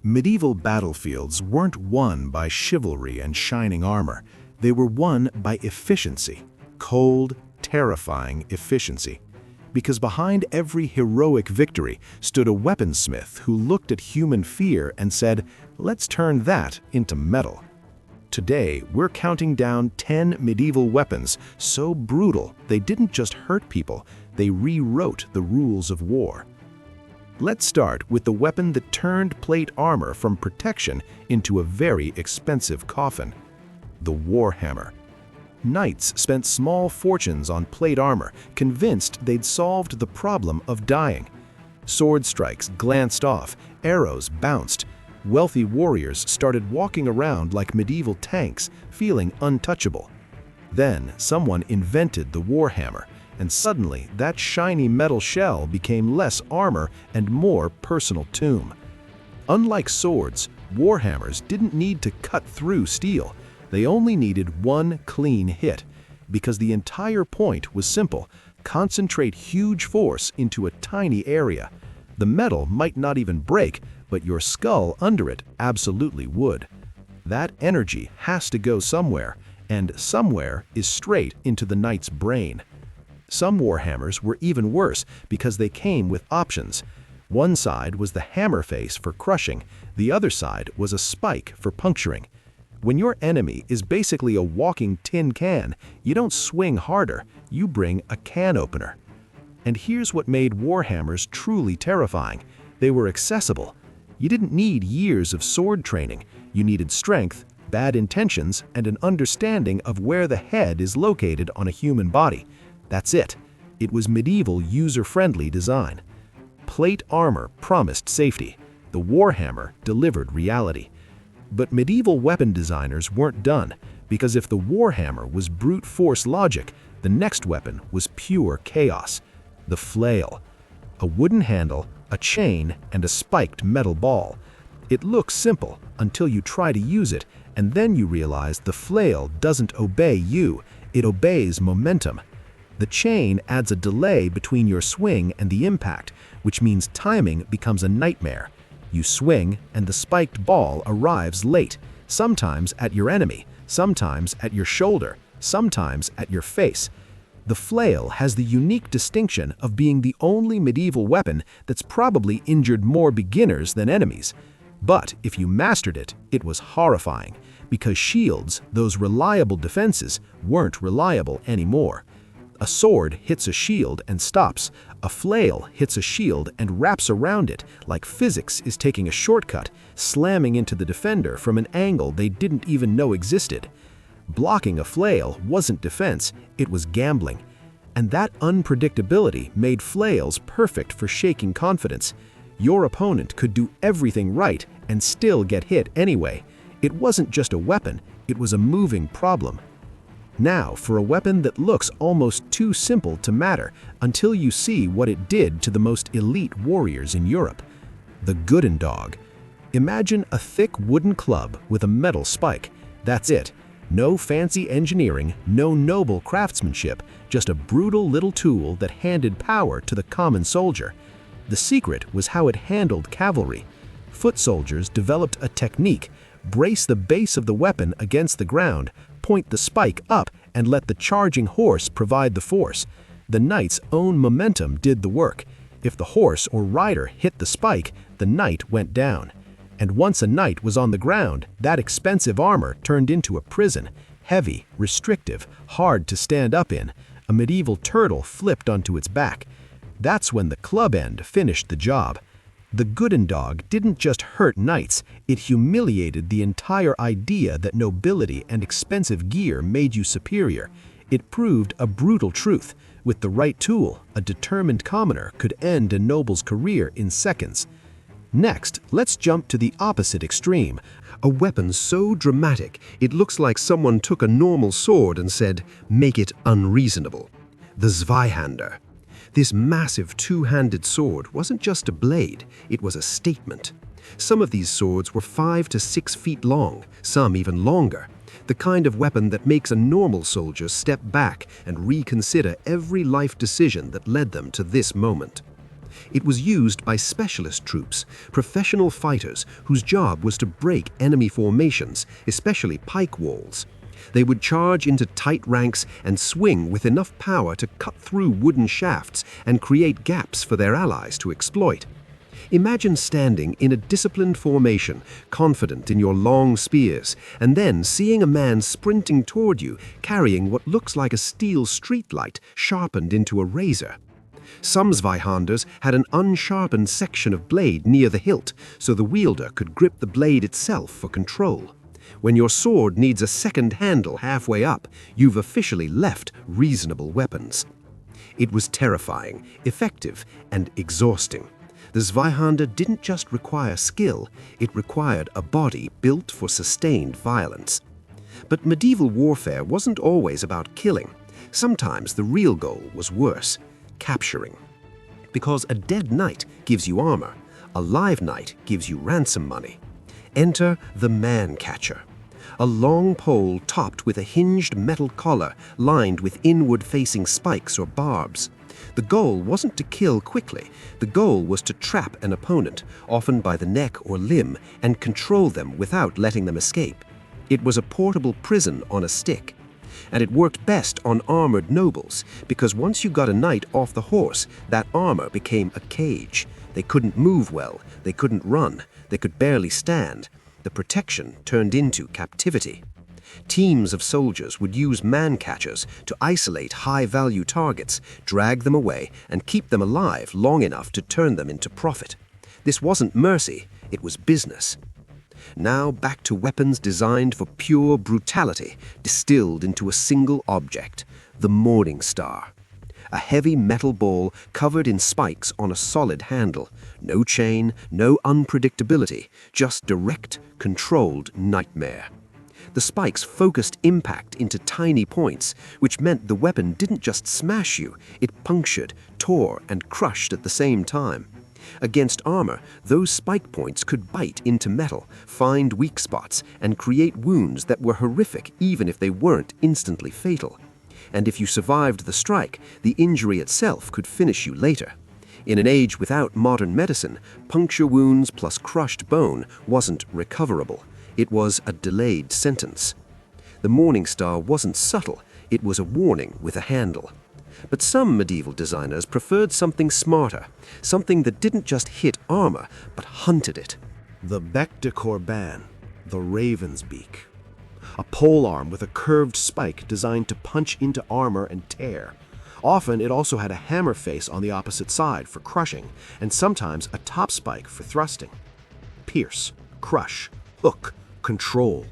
Medieval battlefields weren't won by chivalry and shining armor. They were won by efficiency. Cold, terrifying efficiency. Because behind every heroic victory stood a weaponsmith who looked at human fear and said, "Let's turn that into metal." Today, we're counting down 10 medieval weapons so brutal they didn't just hurt people, they rewrote the rules of war. Let's start with the weapon that turned plate armor from protection into a very expensive coffin: the warhammer. Knights spent small fortunes on plate armor, convinced they'd solved the problem of dying. Sword strikes glanced off, arrows bounced. Wealthy warriors started walking around like medieval tanks, feeling untouchable. Then someone invented the warhammer, and suddenly that shiny metal shell became less armor and more personal tomb. Unlike swords, warhammers didn't need to cut through steel. They only needed one clean hit, because the entire point was simple: concentrate huge force into a tiny area. The metal might not even break, but your skull under it absolutely would. That energy has to go somewhere, and somewhere is straight into the knight's brain. Some warhammers were even worse because they came with options. One side was the hammer face for crushing, the other side was a spike for puncturing. When your enemy is basically a walking tin can, you don't swing harder, you bring a can opener. And here's what made warhammers truly terrifying: they were accessible. You didn't need years of sword training. You needed strength, bad intentions, and an understanding of where the head is located on a human body. That's it. It was medieval user-friendly design. Plate armor promised safety. The warhammer delivered reality. But medieval weapon designers weren't done, because if the warhammer was brute force logic, the next weapon was pure chaos: the flail. A wooden handle, a chain, and a spiked metal ball. It looks simple until you try to use it, and then you realize the flail doesn't obey you, it obeys momentum. The chain adds a delay between your swing and the impact, which means timing becomes a nightmare. You swing, and the spiked ball arrives late, sometimes at your enemy, sometimes at your shoulder, sometimes at your face. The flail has the unique distinction of being the only medieval weapon that's probably injured more beginners than enemies. But if you mastered it, it was horrifying, because shields, those reliable defenses, weren't reliable anymore. A sword hits a shield and stops. A flail hits a shield and wraps around it, like physics is taking a shortcut, slamming into the defender from an angle they didn't even know existed. Blocking a flail wasn't defense, it was gambling. And that unpredictability made flails perfect for shaking confidence. Your opponent could do everything right and still get hit anyway. It wasn't just a weapon, it was a moving problem. Now for a weapon that looks almost too simple to matter until you see what it did to the most elite warriors in Europe: the Guten Dog. Imagine a thick wooden club with a metal spike. That's it. No fancy engineering, no noble craftsmanship, just a brutal little tool that handed power to the common soldier. The secret was how it handled cavalry. Foot soldiers developed a technique: brace the base of the weapon against the ground, point the spike up, and let the charging horse provide the force. The knight's own momentum did the work. If the horse or rider hit the spike, the knight went down. And once a knight was on the ground, that expensive armor turned into a prison: heavy, restrictive, hard to stand up in. A medieval turtle flipped onto its back. That's when the club end finished the job. The Guten Dog didn't just hurt knights, it humiliated the entire idea that nobility and expensive gear made you superior. It proved a brutal truth: with the right tool, a determined commoner could end a noble's career in seconds. Next, let's jump to the opposite extreme: a weapon so dramatic it looks like someone took a normal sword and said, "Make it unreasonable." The Zweihander. This massive two-handed sword wasn't just a blade, it was a statement. Some of these swords were 5 to 6 feet long, some even longer. The kind of weapon that makes a normal soldier step back and reconsider every life decision that led them to this moment. It was used by specialist troops, professional fighters whose job was to break enemy formations, especially pike walls. They would charge into tight ranks and swing with enough power to cut through wooden shafts and create gaps for their allies to exploit. Imagine standing in a disciplined formation, confident in your long spears, and then seeing a man sprinting toward you, carrying what looks like a steel streetlight sharpened into a razor. Some Zweihanders had an unsharpened section of blade near the hilt, so the wielder could grip the blade itself for control. When your sword needs a second handle halfway up, you've officially left reasonable weapons. It was terrifying, effective, and exhausting. The Zweihander didn't just require skill, it required a body built for sustained violence. But medieval warfare wasn't always about killing. Sometimes the real goal was worse, capturing. Because a dead knight gives you armor, a live knight gives you ransom money. Enter the man-catcher. A long pole topped with a hinged metal collar lined with inward-facing spikes or barbs. The goal wasn't to kill quickly. The goal was to trap an opponent, often by the neck or limb, and control them without letting them escape. It was a portable prison on a stick. And it worked best on armored nobles, because once you got a knight off the horse, that armor became a cage. They couldn't move well, they couldn't run, they could barely stand. The protection turned into captivity. Teams of soldiers would use man-catchers to isolate high-value targets, drag them away, and keep them alive long enough to turn them into profit. This wasn't mercy, it was business. Now back to weapons designed for pure brutality, distilled into a single object, the Morning Star. A heavy metal ball covered in spikes on a solid handle. No chain, no unpredictability, just direct, controlled nightmare. The spikes focused impact into tiny points, which meant the weapon didn't just smash you, it punctured, tore, and crushed at the same time. Against armor, those spike points could bite into metal, find weak spots, and create wounds that were horrific even if they weren't instantly fatal. And if you survived the strike, the injury itself could finish you later. In an age without modern medicine, puncture wounds plus crushed bone wasn't recoverable. It was a delayed sentence. The Morning Star wasn't subtle, it was a warning with a handle. But some medieval designers preferred something smarter, something that didn't just hit armor, but hunted it. The Bec de Corbin, the Raven's Beak. A polearm with a curved spike designed to punch into armor and tear. Often it also had a hammer face on the opposite side for crushing, and sometimes a top spike for thrusting. Pierce, crush, hook, control.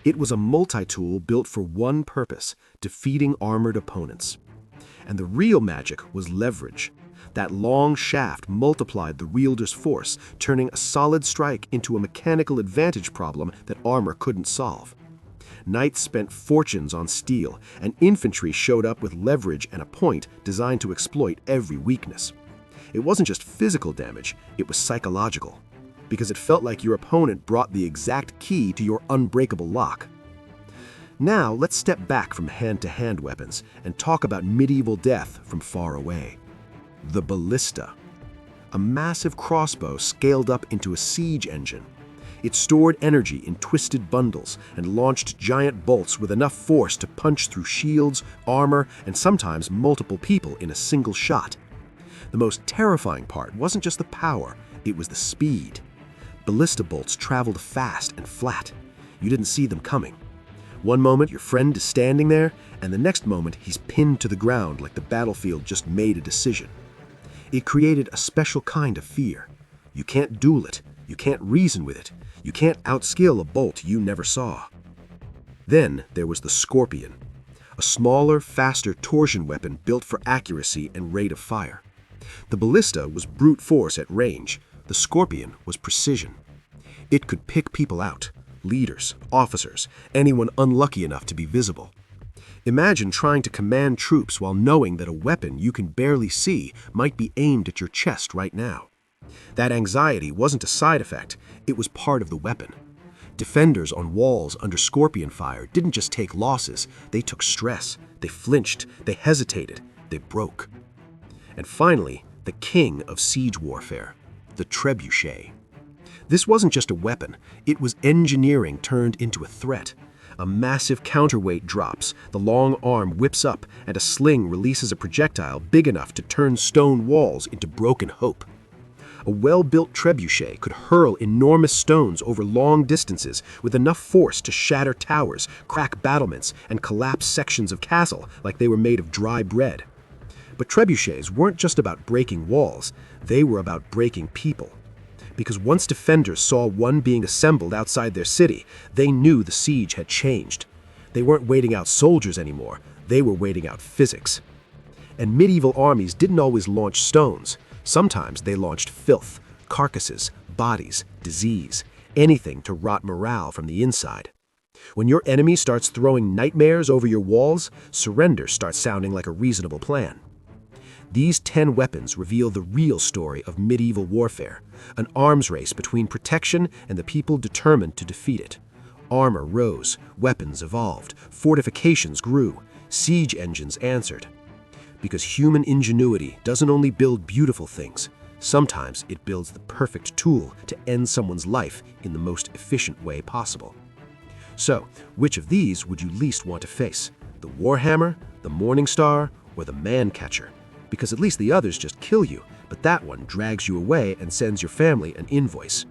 It was a multi-tool built for one purpose, defeating armored opponents. And the real magic was leverage. That long shaft multiplied the wielder's force, turning a solid strike into a mechanical advantage problem that armor couldn't solve. Knights spent fortunes on steel, and infantry showed up with leverage and a point designed to exploit every weakness. It wasn't just physical damage, it was psychological, because it felt like your opponent brought the exact key to your unbreakable lock. Now, let's step back from hand-to-hand weapons and talk about medieval death from far away. The ballista. A massive crossbow scaled up into a siege engine. It stored energy in twisted bundles and launched giant bolts with enough force to punch through shields, armor, and sometimes multiple people in a single shot. The most terrifying part wasn't just the power, it was the speed. Ballista bolts traveled fast and flat. You didn't see them coming. One moment your friend is standing there, and the next moment he's pinned to the ground like the battlefield just made a decision. It created a special kind of fear. You can't duel it, you can't reason with it, you can't outskill a bolt you never saw. Then there was the Scorpion, a smaller, faster torsion weapon built for accuracy and rate of fire. The ballista was brute force at range, the Scorpion was precision. It could pick people out. Leaders, officers, anyone unlucky enough to be visible. Imagine trying to command troops while knowing that a weapon you can barely see might be aimed at your chest right now. That anxiety wasn't a side effect, it was part of the weapon. Defenders on walls under Scorpion fire didn't just take losses, they took stress, they flinched, they hesitated, they broke. And finally, the king of siege warfare, the trebuchet. This wasn't just a weapon, it was engineering turned into a threat. A massive counterweight drops, the long arm whips up, and a sling releases a projectile big enough to turn stone walls into broken hope. A well-built trebuchet could hurl enormous stones over long distances with enough force to shatter towers, crack battlements, and collapse sections of castle like they were made of dry bread. But trebuchets weren't just about breaking walls, they were about breaking people. Because once defenders saw one being assembled outside their city, they knew the siege had changed. They weren't waiting out soldiers anymore, they were waiting out physics. And medieval armies didn't always launch stones. Sometimes they launched filth, carcasses, bodies, disease, anything to rot morale from the inside. When your enemy starts throwing nightmares over your walls, surrender starts sounding like a reasonable plan. These 10 weapons reveal the real story of medieval warfare, an arms race between protection and the people determined to defeat it. Armor rose, weapons evolved, fortifications grew, siege engines answered. Because human ingenuity doesn't only build beautiful things, sometimes it builds the perfect tool to end someone's life in the most efficient way possible. So, which of these would you least want to face? The Warhammer, the Morning Star, or the Man-Catcher? Because at least the others just kill you, but that one drags you away and sends your family an invoice.